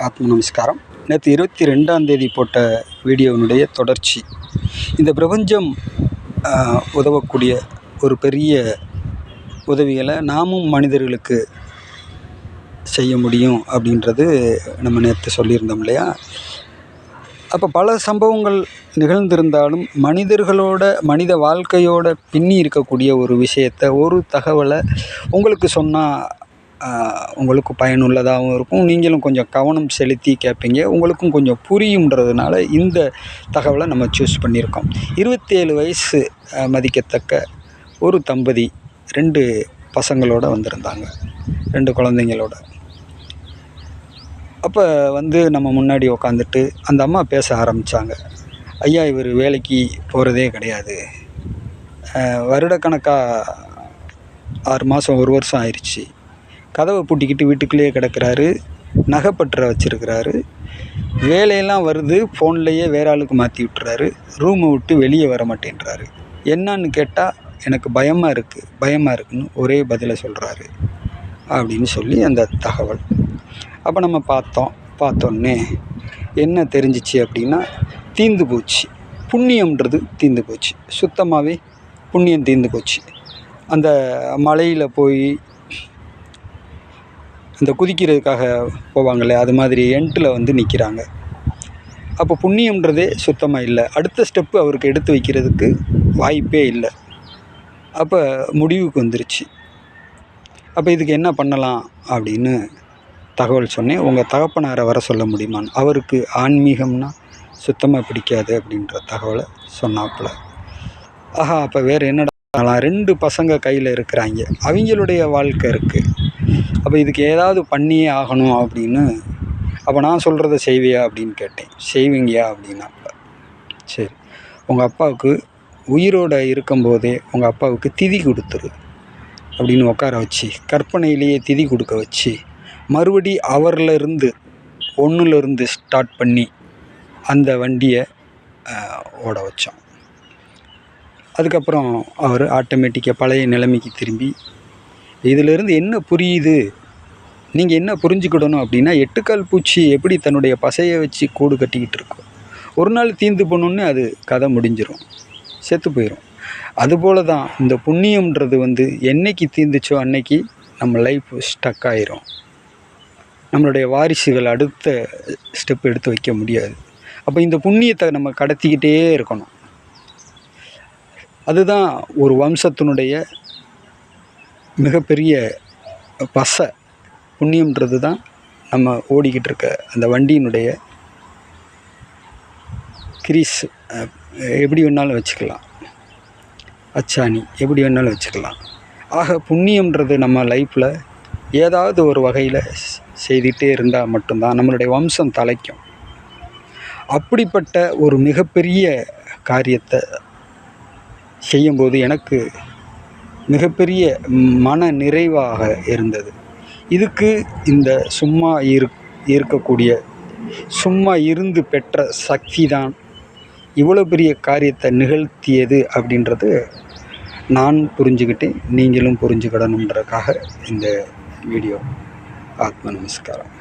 ஆத்ம நமஸ்காரம். நேற்று 22ஆம் தேதி போட்ட வீடியோவினுடைய தொடர்ச்சி. இந்த பிரபஞ்சம் உதவக்கூடிய ஒரு பெரிய உதவிகளை நாமும் மனிதர்களுக்கு செய்ய முடியும் அப்படின்றது நம்ம நேற்று சொல்லியிருந்தோம் இல்லையா? அப்போ பல சம்பவங்கள் நிகழ்ந்திருந்தாலும் மனித வாழ்க்கையோட பின்னி இருக்கக்கூடிய ஒரு விஷயத்தை, ஒரு தகவலை உங்களுக்கு சொன்னால் உங்களுக்கு பயனுள்ளதாகவும் இருக்கும். நீங்களும் கொஞ்சம் கவனம் செலுத்தி கேட்பீங்க. உங்களுக்கும் கொஞ்சம் புரியுன்றதுனால இந்த தகவலை நம்ம சூஸ் பண்ணியிருக்கோம். 27 வயசு மதிக்கத்தக்க ஒரு தம்பதி 2 பசங்களோடு வந்திருந்தாங்க, 2 குழந்தைங்களோட. அப்போ நம்ம முன்னாடி உக்காந்துட்டு அந்த அம்மா பேச ஆரம்பித்தாங்க. ஐயா, இவர் வேலைக்கு போகிறதே கிடையாது, வருடக்கணக்காக 6 மாதம் 1 வருஷம் ஆயிடுச்சு. கதவை பூட்டிக்கிட்டு வீட்டுக்குள்ளேயே கிடக்கிறாரு, நகைப்பற்ற வச்சுருக்கிறாரு, வேலையெல்லாம் வருது ஃபோன்லேயே வேற ஆளுக்கு மாற்றி விட்டுறாரு, ரூமை விட்டு வெளியே வர மாட்டேன்றாரு. என்னான்னு கேட்டால் எனக்கு பயமாக இருக்குன்னு ஒரே பதிலை சொல்கிறாரு அப்படின்னு சொல்லி அந்த தகவல். அப்போ நம்ம பார்த்தோன்னே என்ன தெரிஞ்சிச்சு அப்படின்னா, தீர்ந்து போச்சு, புண்ணியம்ன்றது தீர்ந்து போச்சு, சுத்தமாகவே புண்ணியம் தீர்ந்து போச்சு. அந்த மலையில் போய் அந்த குதிக்கிறதுக்காக போவாங்களே, அது மாதிரி எண்டில் நிற்கிறாங்க. அப்போ புண்ணியம்ன்றதே சுத்தமாக இல்லை. அடுத்த ஸ்டெப்பு அவருக்கு எடுத்து வைக்கிறதுக்கு வாய்ப்பே இல்லை. அப்போ முடிவுக்கு வந்துருச்சு. அப்போ இதுக்கு என்ன பண்ணலாம் அப்படின்னு தகவல் சொன்னேன். உங்கள் தகப்பனாரை வர சொல்ல முடியுமான்னு. அவருக்கு ஆன்மீகம்னா சுத்தமாக பிடிக்காது அப்படின்ற தகவலை சொன்னாப்புல. ஆஹா, அப்போ வேறு என்னடா, 2 பசங்க கையில் இருக்கிறாங்க, அவங்களுடைய வாழ்க்கை இருக்குது. அப்போ இதுக்கு ஏதாவது பண்ணியே ஆகணும் அப்படின்னு. அப்போ நான் சொல்கிறத செய்வியா அப்படின்னு கேட்டேன். செய்வீங்கயா அப்படின்னாப்புல. சரி, உங்கள் அப்பாவுக்கு உயிரோடு இருக்கும்போதே உங்கள் அப்பாவுக்கு திதி கொடுத்துரு அப்படின்னு உட்கார வச்சு, கற்பனையிலேயே திதி கொடுக்க வச்சு, மறுபடி அவர்லேருந்து 1லேருந்து ஸ்டார்ட் பண்ணி அந்த வண்டியை ஓட வச்சோம். அதுக்கப்புறம் அவர் ஆட்டோமேட்டிக்காக பழைய நிலைமைக்கு திரும்பி, இதிலிருந்து என்ன புரியுது, நீங்கள் என்ன புரிஞ்சுக்கிடணும் அப்படின்னா, 8 கால் பூச்சி எப்படி தன்னுடைய பசையை வச்சு கூடு கட்டிக்கிட்டு இருக்கும், ஒரு நாள் தீர்ந்து போனோன்னு அது கதை முடிஞ்சிடும், செத்து போயிடும். அதுபோல தான் இந்த புண்ணியம்ன்றது என்னைக்கு தீர்ந்துச்சோ அன்னைக்கு நம்ம லைஃப் ஸ்டக் ஆயிரும். நம்மளுடைய வாரிசுகள் அடுத்த ஸ்டெப் எடுத்து வைக்க முடியாது. அப்போ இந்த புண்ணியத்தை நம்ம கடத்திக்கிட்டே இருக்கணும். அதுதான் ஒரு வம்சத்தினுடைய மிகப்பெரிய பசை. புண்ணியம்ன்றது தான் நம்ம ஓடிக்கிட்டு இருக்க அந்த வண்டியினுடைய கிரீஸ், எப்படி வேணாலும் வச்சுக்கலாம், அச்சாணி எப்படி வேணாலும் வச்சுக்கலாம். ஆக புண்ணியம்ன்றது நம்ம லைஃப்பில் ஏதாவது ஒரு வகையில் செய்துகிட்டே இருந்தால் மட்டும்தான் நம்மளுடைய வம்சம் தலைக்கும். அப்படிப்பட்ட ஒரு மிகப்பெரிய காரியத்தை செய்யும்போது எனக்கு மிகப்பெரிய மன நிறைவாக இருந்தது. இதுக்கு இந்த சும்மா இருக்கக்கூடிய, சும்மா இருந்து பெற்ற சக்தி தான் இவ்வளோ பெரிய காரியத்தை நிகழ்த்தியது அப்படின்றது நான் புரிஞ்சுக்கிட்டேன். நீங்களும் புரிஞ்சுக்கிடணுன்றதுக்காக இந்த வீடியோ. ஆத்ம நமஸ்காரம்.